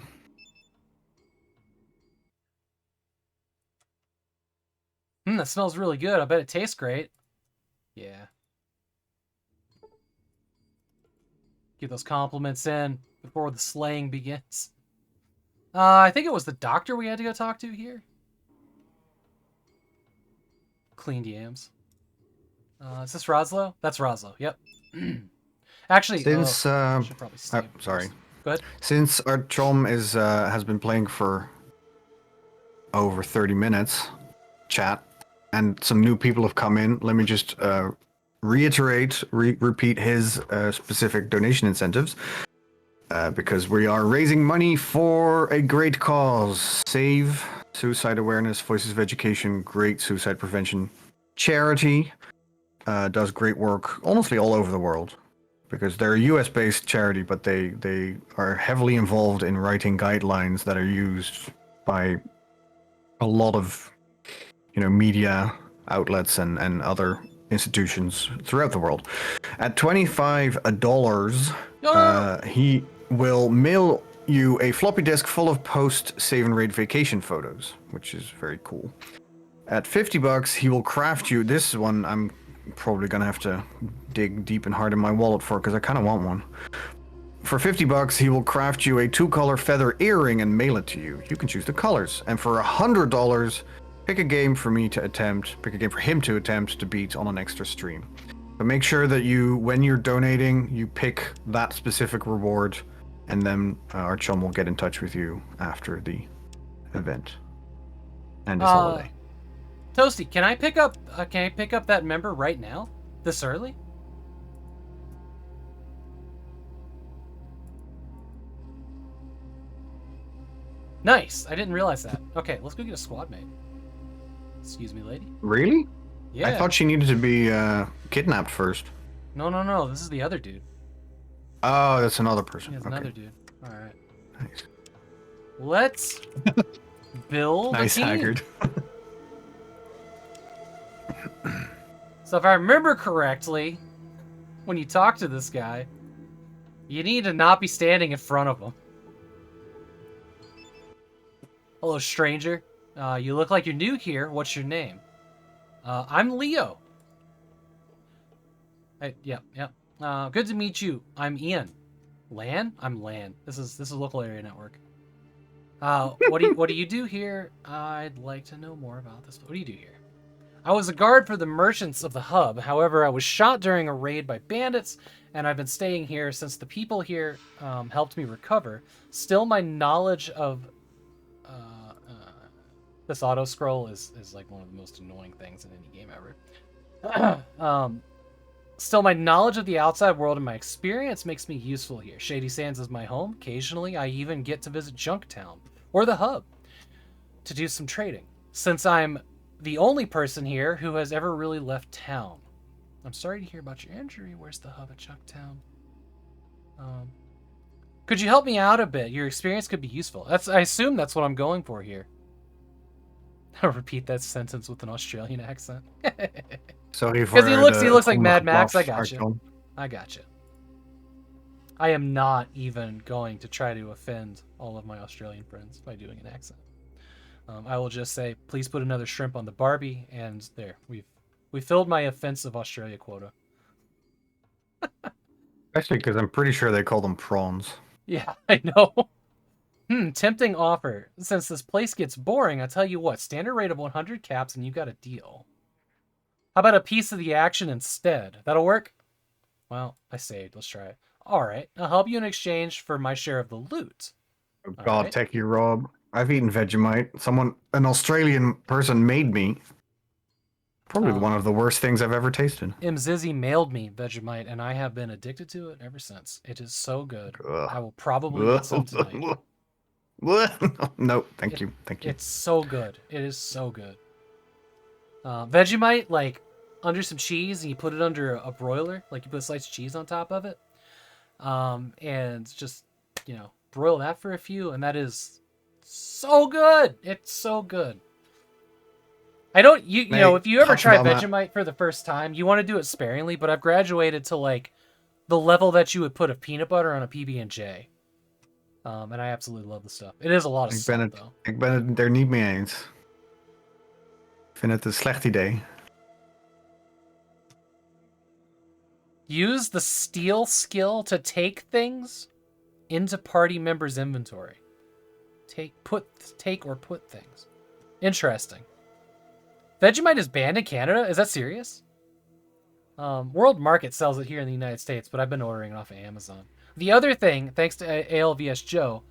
S1: That smells really good. I bet it tastes great. Yeah. Get those compliments in before the slaying begins. I think it was the doctor we had to go talk to here. Cleaned yams. Is this Roslo? That's Roslo. Yep. Actually,
S2: Since
S1: I should probably stay
S2: sorry.
S1: first. Go ahead.
S2: Since our Chom is has been playing for over 30 minutes, chat, and some new people have come in, let me just repeat his specific donation incentives. Because we are raising money for a great cause. Save Suicide Awareness, Voices of Education, great suicide prevention charity. Does great work honestly all over the world. Because they're a US-based charity, but they are heavily involved in writing guidelines that are used by a lot of media outlets and other institutions throughout the world. At $25, he will mail you a floppy disk full of post Save and Raid vacation photos, which is very cool. At $50, he will craft you. This one I'm probably gonna have to dig deep and hard in my wallet for because I kind of want one. For $50, he will craft you a 2-color feather earring and mail it to you. You can choose the colors. And for $100, pick a game for him to attempt to beat on an extra stream. But make sure that when you're donating, you pick that specific reward, and then our chum will get in touch with you after the event and this holiday.
S1: Toasty, can I pick up that member right now? This early? Nice. I didn't realize that. Okay, let's go get a squad mate. Excuse me, lady.
S2: Really?
S1: Yeah.
S2: I thought she needed to be kidnapped first.
S1: No. This is the other dude.
S2: Oh, that's another person.
S1: Yeah, another dude. All right.
S2: Nice.
S1: Let's build
S2: Nice
S1: a team.
S2: Haggard.
S1: So if I remember correctly, when you talk to this guy, you need to not be standing in front of him. Hello, stranger. You look like you're new here. What's your name? I'm Leo. Yep. Good to meet you. I'm Ian. Lan? I'm Lan. This is local area network. What do you do here? I'd like to know more about this. What do you do here? I was a guard for the merchants of the hub. However, I was shot during a raid by bandits, and I've been staying here since the people here helped me recover. Still, my knowledge of this auto scroll is like one of the most annoying things in any game ever. Still, my knowledge of the outside world and my experience makes me useful here. Shady Sands is my home. Occasionally, I even get to visit Junktown or the hub to do some trading, since I'm the only person here who has ever really left town. I'm sorry to hear about your injury. Where's the hub at Junktown? Could you help me out a bit? Your experience could be useful. I assume that's what I'm going for here. I'll repeat that sentence with an Australian accent.
S2: Sorry for
S1: Because he looks like
S2: the
S1: Mad Max. I
S2: buff,
S1: got you.
S2: Archon.
S1: I got you. I am not even going to try to offend all of my Australian friends by doing an accent. I will just say, please put another shrimp on the Barbie, and there, we filled my offensive Australia quota.
S2: Especially because I'm pretty sure they call them prawns.
S1: Yeah, I know. Tempting offer. Since this place gets boring, I tell you what, standard rate of 100 caps and you got a deal. How about a piece of the action instead? That'll work? Well, I saved. Let's try it. Alright, I'll help you in exchange for my share of the loot.
S2: Oh, God,
S1: right.
S2: take you, Rob. I've eaten Vegemite. An Australian person made me. Probably one of the worst things I've ever tasted.
S1: Mzizzy mailed me Vegemite, and I have been addicted to it ever since. It is so good.
S2: Ugh.
S1: I will probably eat some tonight.
S2: No, thank you.
S1: It's so good. It is so good. Vegemite, like, under some cheese, and you put it under a broiler. Like, you put a slice of cheese on top of it. And just, broil that for a few, and that is so good. It's so good. I don't, if you ever try Vegemite for the first time, you want to do it sparingly, but I've graduated to, like, the level that you would put of peanut butter on a PB&J. And I absolutely love the stuff. It is a lot of salt, though.
S2: Ik ben het er niet mee eens. Ik vind het een slecht idee.
S1: Use the steal skill to take things into party members' inventory. Take or put things. Interesting. Vegemite is banned in Canada? Is that serious? World Market sells it here in the United States, but I've been ordering it off of Amazon. The other thing, thanks to ALVS Joe,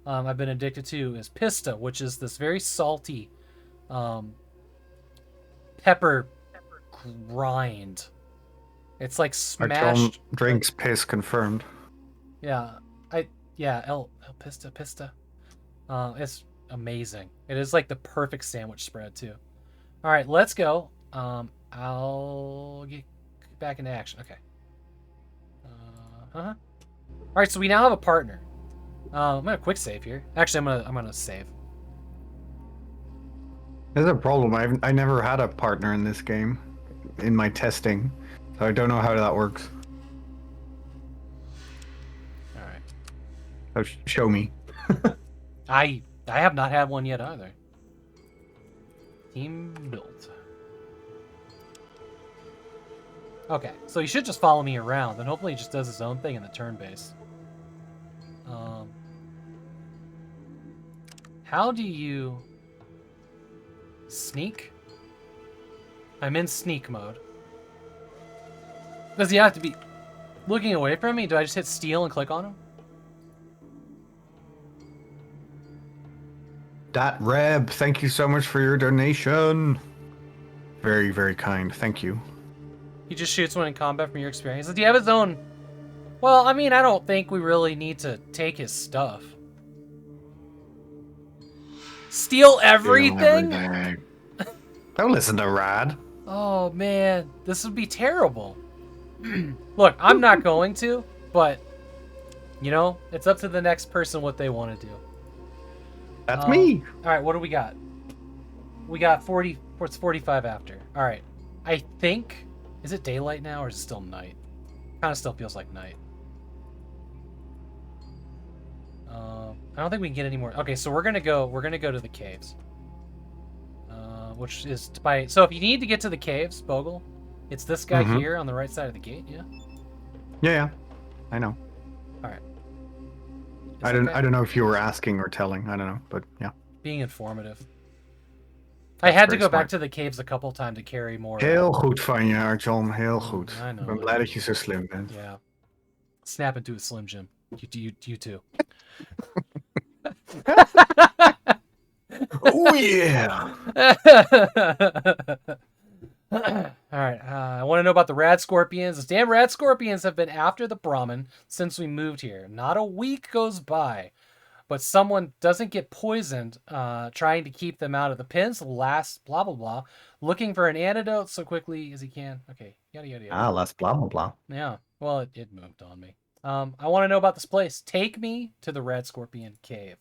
S1: I've been addicted to is Pista, which is this very salty pepper grind. It's like smashed.
S2: Archon drinks piss confirmed.
S1: Yeah, El Pista. It's amazing. It is like the perfect sandwich spread too. All right, let's go. I'll get back into action. Okay. All right, so we now have a partner. I'm gonna quick save here. Actually, I'm gonna save.
S2: There's a problem. I never had a partner in this game, in my testing, so I don't know how that works.
S1: All right.
S2: So show me.
S1: I have not had one yet either. Team built. Okay, so he should just follow me around, and hopefully he just does his own thing in the turn base. How do you sneak? I'm in sneak mode. Does he have to be looking away from me? Do I just hit steal and click on him?
S2: Dat Reb, thank you so much for your donation. Very, very kind. Thank you.
S1: He just shoots one in combat from your experience. Does he have his own? Well, I mean, I don't think we really need to take his stuff. Steal everything?
S2: Don't listen to Rad.
S1: Oh, man. This would be terrible. Look, I'm not going to, but, it's up to the next person what they want to do.
S2: That's me.
S1: All right, what do we got? We got 40. What's 45 after? All right. I think Is it daylight now or is it still night? Kind of still feels like night. I don't think we can get any more. Okay, so we're gonna go to the caves. Which is by, so if you need to get to the caves, Bogle, it's this guy here on the right side of the gate, yeah?
S2: Yeah, I know.
S1: Alright.
S2: I don't know if you were asking or telling. I don't know, but yeah.
S1: Being informative. I
S2: That's
S1: had to
S2: very
S1: go back
S2: smart.
S1: to the caves a couple times to carry more.
S2: Heel goed van je, Arjon. Heel goed.
S1: I know.
S2: Ik ben blij dat je zo slim bent.
S1: Yeah. Snap into a Slim Jim. You too.
S2: Oh yeah!
S1: Alright, I want to know about the rad scorpions. Those damn rad scorpions have been after the Brahmin since we moved here. Not a week goes by, but someone doesn't get poisoned trying to keep them out of the pens. Last blah blah blah, looking for an antidote so quickly as he can. Okay, yada yada yada.
S2: Ah, last blah blah blah.
S1: Yeah, well, it moved on me. I want to know about this place. Take me to the red scorpion cave.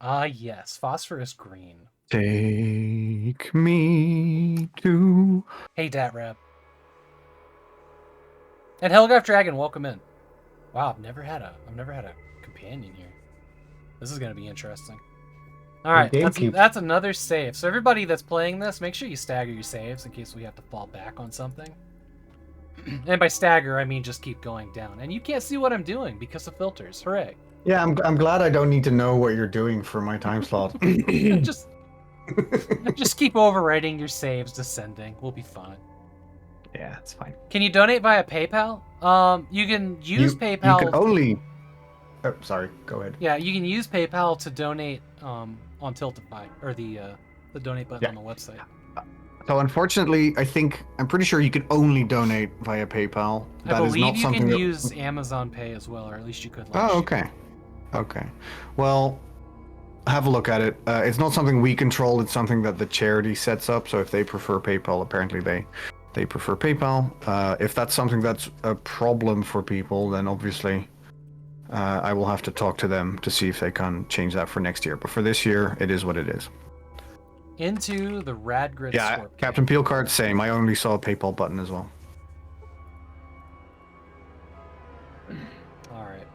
S1: Ah, yes, phosphorus green.
S2: Take me to...
S1: Hey, Datrab. And Helgaf Dragon, welcome in. Wow, I've never had a companion here. This is gonna be interesting. All right, that's another save. So everybody that's playing this, make sure you stagger your saves in case we have to fall back on something. And by stagger, I mean just keep going down. And you can't see what I'm doing because of filters. Hooray!
S2: Yeah, I'm glad I don't need to know what you're doing for my time slot.
S1: just keep overwriting your saves descending. We'll be fine.
S2: Yeah, it's fine.
S1: Can you donate via PayPal? You can use PayPal.
S2: You can only... Oh, sorry. Go ahead.
S1: Yeah, you can use PayPal to donate on Tiltify, or the donate button on the website.
S2: So unfortunately, I'm pretty sure you can only donate via PayPal.
S1: I believe you can use Amazon Pay as well, or at least you could.
S2: Oh, okay. Okay. Well, have a look at it. It's not something we control. It's something that the charity sets up. So if they prefer PayPal, apparently they prefer PayPal. If that's something that's a problem for people, then obviously I will have to talk to them to see if they can change that for next year. But for this year, it is what it is.
S1: Into the Radgrid Scorpion.
S2: Captain Peelcard, same. I only saw a PayPal button as well.
S1: Alright.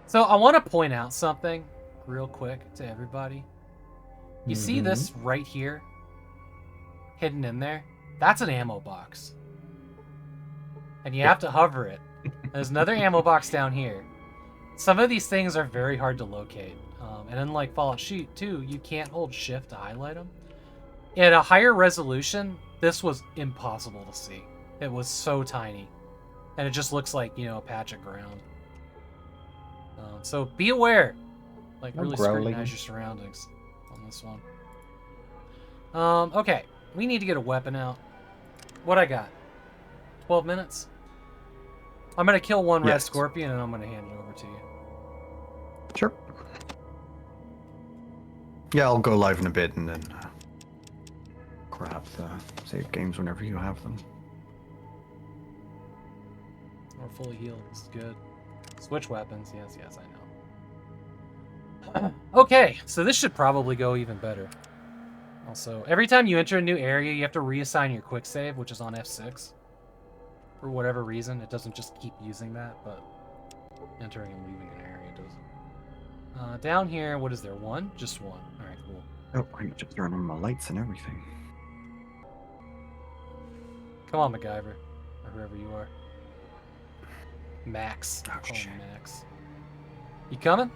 S1: So I want to point out something real quick to everybody. You see this right here? Hidden in there? That's an ammo box. And you have to hover it. There's another ammo box down here. Some of these things are very hard to locate. And unlike Fallout 2, you can't hold shift to highlight them. At a higher resolution, this was impossible to see. It was so tiny. And it just looks like, a patch of ground. So be aware. Like, really scrutinize your surroundings on this one. Okay. We need to get a weapon out. What I got? 12 minutes? I'm going to kill one red scorpion and I'm going to hand it over to you.
S2: Sure. Yeah, I'll go live in a bit and then grab the save games whenever you have them.
S1: We're fully healed. This is good. Switch weapons. Yes, I know. Okay, so this should probably go even better. Also, every time you enter a new area, you have to reassign your quick save, which is on F6. For whatever reason, it doesn't just keep using that, but entering and leaving an area does. Down here, what is there? One? Just one. Alright, cool.
S2: Oh, I'm just turning on my lights and everything.
S1: Come on, MacGyver. Or whoever you are. Max.
S2: Oh,
S1: Call
S2: shit.
S1: him Max. You coming?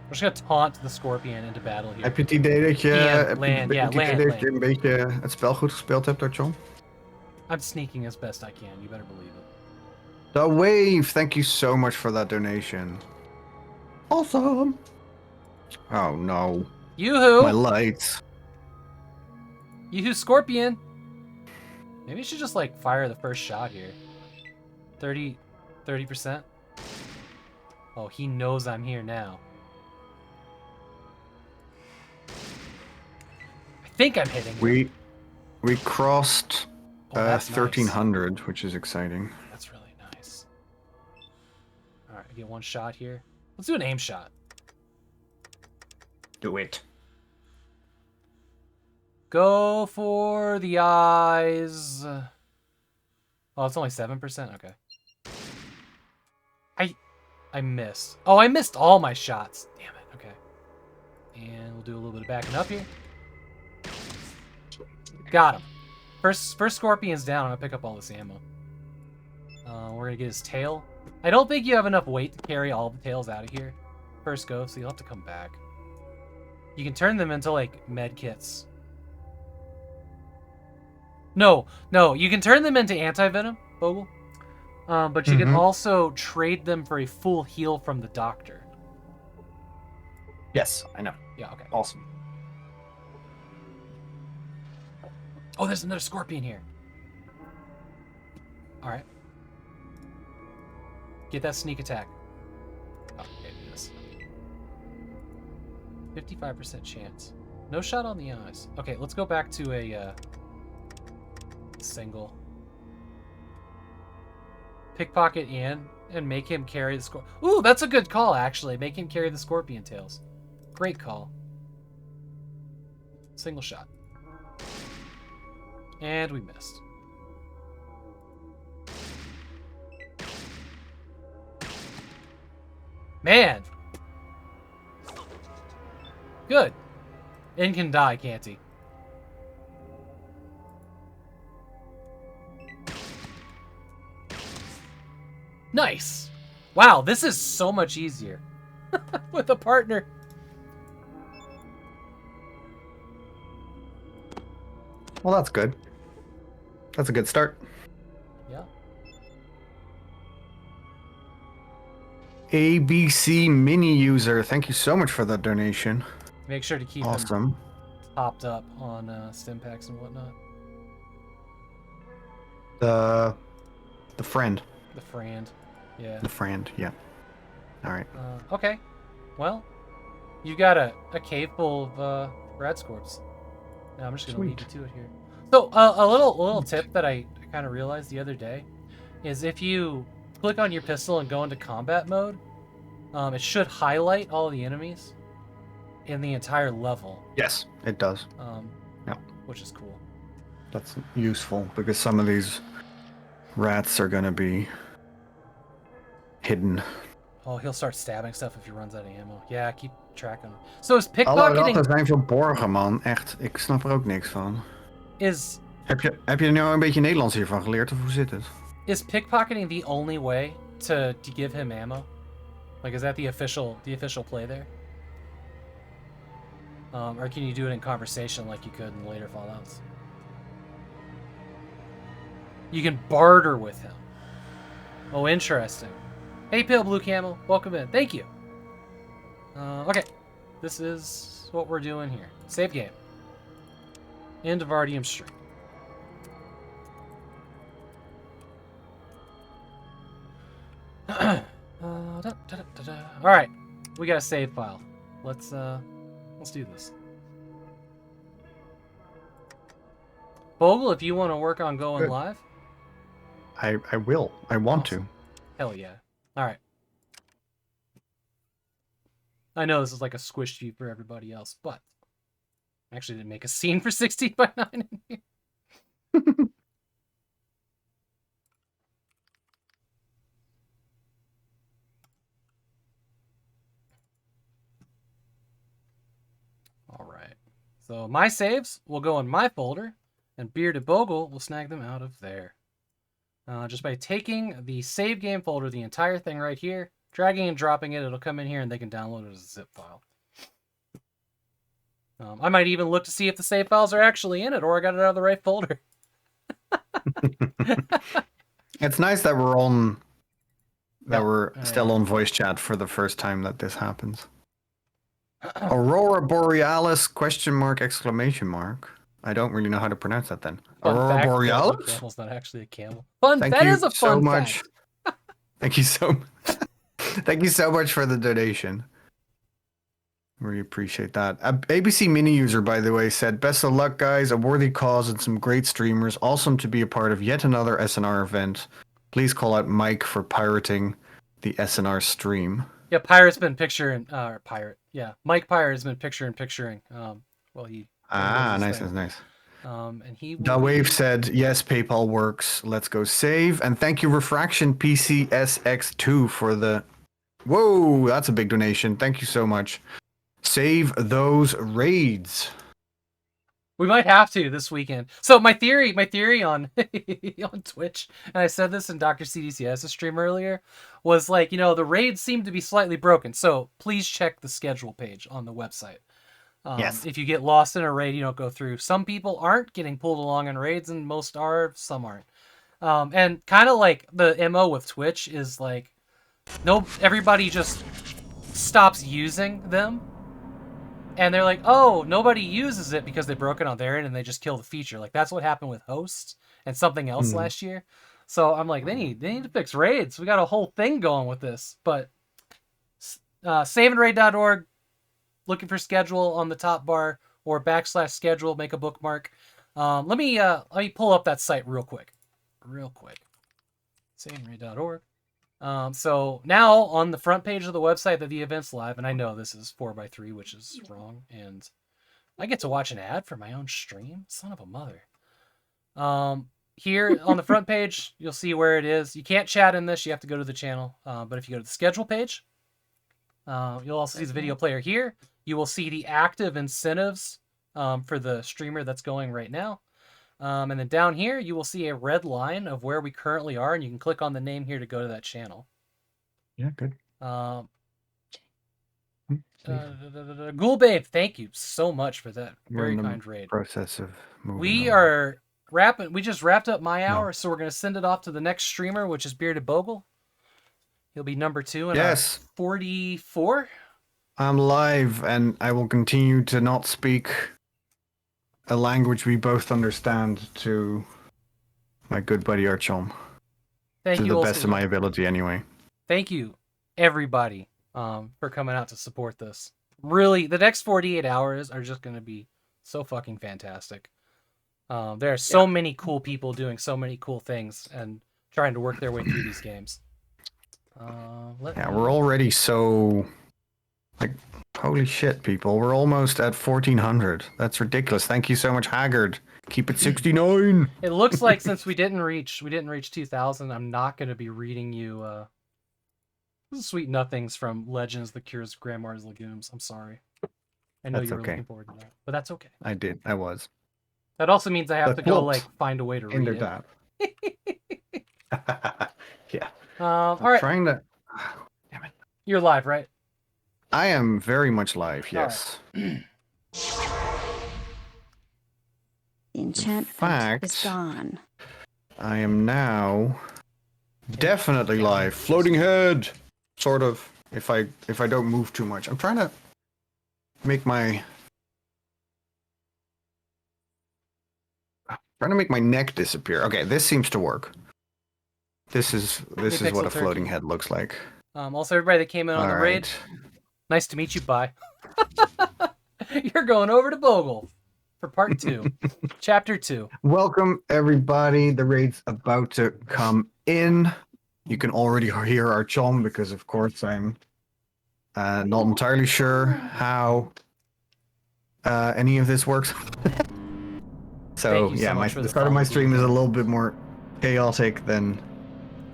S1: We're just gonna taunt the Scorpion into battle here.
S2: Heb je het idee dat je,
S1: Land.
S2: een beetje het spel goed gespeeld hebt, Arjon?
S1: I'm sneaking as best I can. You better believe it.
S2: The Wave, thank you so much for that donation. Awesome. Oh no.
S1: Yoo-hoo!
S2: My lights.
S1: Yoo-hoo, Scorpion! Maybe you should just, like, fire the first shot here. 30%? Oh, he knows I'm here now. I think I'm hitting him.
S2: We crossed
S1: that's
S2: 1300, which is exciting.
S1: That's really nice. Alright, I get one shot here. Let's do an aim shot.
S2: Do it.
S1: Go for the eyes. Oh, it's only 7%? Okay. I missed. Oh, I missed all my shots. Damn it. Okay. And we'll do a little bit of backing up here. Got him. First Scorpion's down. I'm going to pick up all this ammo. We're going to get his tail. I don't think you have enough weight to carry all the tails out of here. First go, so you'll have to come back. You can turn them into, like, med kits. No, you can turn them into anti-venom, Bogle. But you can also trade them for a full heal from the doctor.
S2: Yes, I know.
S1: Yeah, okay.
S2: Awesome.
S1: Oh, there's another Scorpion here. Alright. Get that sneak attack. Oh, okay, do this. 55% chance. No shot on the eyes. Okay, let's go back to a single. Pickpocket Ian and make him carry the Scorpion. Ooh, that's a good call, actually. Make him carry the Scorpion tails. Great call. Single shot. And we missed. Man! Good. Ian can die, can't he? Nice! Wow, this is so much easier with a partner.
S2: Well, that's good. That's a good start.
S1: Yeah.
S2: ABC Mini User, thank you so much for that donation.
S1: Make sure to keep them
S2: Awesome.
S1: topped up on stim packs and whatnot.
S2: The friend.
S1: The friend. Yeah.
S2: The friend, yeah. Alright.
S1: Okay. Well, you got a cave full of rad scorps. Now I'm just gonna leave you to it here. So a little tip that I kind of realized the other day is if you click on your pistol and go into combat mode, it should highlight all the enemies in the entire level.
S2: Yes, it does. Yeah.
S1: Which is cool.
S2: That's useful because some of these rats are gonna be hidden.
S1: Oh, he'll start stabbing stuff if he runs out of ammo. Yeah, keep track of him. So is
S2: Alle
S1: pickpocketing...
S2: ratten zijn verborgen, man. Echt, ik snap er ook niks van.
S1: Is
S2: Heb je nou een beetje Nederlands hiervan geleerd, of hoe zit het?
S1: Is pickpocketing the only way to give him ammo? Like, is that the official play there? Or can you do it in conversation like you could in later Fallouts? You can barter with him. Oh, interesting. Hey, Pale Blue Camel. Welcome in. Thank you. Okay. This is what we're doing here. Save game. End of Ardium stream. Alright. We got a save file. Let's do this. Bogle, if you want to work on going
S2: Good.
S1: live.
S2: I will. I want
S1: Awesome.
S2: to.
S1: Hell yeah. Alright. I know this is like a squish you for everybody else, but I actually didn't make a scene for 16 by 9 in here. Alright. So my saves will go in my folder, and Bearded Bogle will snag them out of there. Just by taking the save game folder, the entire thing right here, dragging and dropping it, it'll come in here and they can download it as a zip file. I might even look to see if the save files are actually in it or I got it out of the right folder.
S2: It's nice that we're on. We're still on voice chat for the first time that this happens. Aurora Borealis ? Exclamation mark. I don't really know how to pronounce that then.
S1: Fun
S2: Aurora
S1: fact,
S2: Borealis?
S1: The camel's not actually a camel. Fun.
S2: Thank
S1: That
S2: you
S1: is a
S2: so
S1: fun
S2: much.
S1: fact.
S2: Thank you so much. Thank you so much for the donation. Really appreciate that. ABC Mini User, by the way, said, best of luck, guys. A worthy cause and some great streamers. Awesome to be a part of yet another SNR event. Please call out Mike for pirating the SNR stream.
S1: Yeah, Pirate's been picturing, Pirate. Yeah, Mike Pirate has been picturing, while he
S2: Ah,
S1: does his
S2: nice,
S1: thing.
S2: nice.
S1: And he will
S2: Da Wave
S1: be-
S2: said, yes, PayPal works. Let's go save. And thank you, Refraction PCSX2 for the... Whoa, that's a big donation. Thank you so much. Save those raids.
S1: We might have to this weekend. So my theory on on Twitch, and I said this in Dr. CDCS's stream earlier, was like, the raids seem to be slightly broken. So please check the schedule page on the website.
S2: Yes.
S1: If you get lost in a raid, you don't go through. Some people aren't getting pulled along in raids, and most are. Some aren't. And kind of like the MO with Twitch is like, everybody just stops using them. And they're like, oh, nobody uses it because they broke it on their end and they just kill the feature. Like that's what happened with hosts and something else last year. So I'm like, they need to fix raids. We got a whole thing going with this. But saveandraid.org, looking for schedule on the top bar or /schedule, make a bookmark. Let me pull up that site real quick. Saveandraid.org. So now on the front page of the website that the event's live, and I know this is 4x3, which is wrong, and I get to watch an ad for my own stream. Son of a mother. Here on the front page, you'll see where it is. You can't chat in this. You have to go to the channel. But if you go to the schedule page, you'll also see the video player here. You will see the active incentives for the streamer that's going right now. And then down here, you will see a red line of where we currently are, and you can click on the name here to go to that channel.
S2: Yeah, good.
S1: Ghoul Babe, thank you so much for that
S2: We're
S1: very
S2: in the
S1: kind raid.
S2: process of moving
S1: We
S2: over.
S1: are wrapping. We just wrapped up my hour,
S2: No.
S1: so we're gonna send it off to the next streamer, which is Bearded Bogle. He'll be number 2 in
S2: Yes.
S1: 44.
S2: I'm live, and I will continue to not speak a language we both understand to my good buddy Archon.
S1: Thank
S2: To
S1: you
S2: the
S1: also-
S2: best of my ability, anyway.
S1: Thank you, everybody, for coming out to support this. Really, the next 48 hours are just going to be so fucking fantastic. There are so many cool people doing so many cool things and trying to work their way through these games.
S2: We're already so... Like, holy shit, people. We're almost at 1,400. That's ridiculous. Thank you so much, Haggard. Keep it 69.
S1: It looks like since we didn't reach 2,000, I'm not going to be reading you sweet nothings from Legends, The Cures, Grandma's Legumes. I'm sorry. I know
S2: That's
S1: you were
S2: okay.
S1: looking forward to that, but that's okay.
S2: I did. I was.
S1: That also means I have
S2: But
S1: to go
S2: what?
S1: find a way to
S2: In
S1: read
S2: their
S1: it.
S2: dab. Yeah.
S1: All
S2: I'm
S1: right,
S2: trying to... Damn it.
S1: you're live, right?
S2: I am very much live,
S1: All right.
S2: yes.
S4: The enchantment
S2: fact-
S4: is gone.
S2: I am now definitely live. Floating head, sort of. If I don't move too much, I'm trying to make my neck disappear. Okay, this seems to work. This is what
S1: Pixel
S2: a floating
S1: Turkey.
S2: head looks like.
S1: Also, everybody that came in on
S2: All
S1: the raid,
S2: right.
S1: nice to meet you. Bye. You're going over to Bogle for part 2, chapter 2.
S2: Welcome everybody. The raid's about to come in. You can already hear our chom because, of course, I'm not entirely sure how any of this works. So
S1: Thank you so
S2: yeah,
S1: much for
S2: the
S1: the
S2: start of my
S1: follow,
S2: stream is a little bit more chaotic than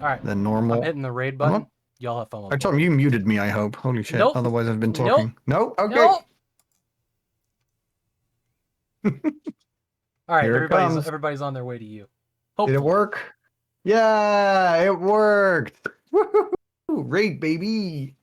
S1: All right,
S2: normal.
S1: I'm hitting the raid button. Y'all have fun with
S2: I
S1: it.
S2: told him you muted me. I hope. Holy shit!
S1: Nope.
S2: Otherwise, I've been
S1: Nope.
S2: talking. No. Okay.
S1: Nope. All right,
S2: Here it comes.
S1: everybody's on their way to you.
S2: Did it
S1: Hopefully.
S2: work? Yeah, it worked. Woohoo! Raid, baby.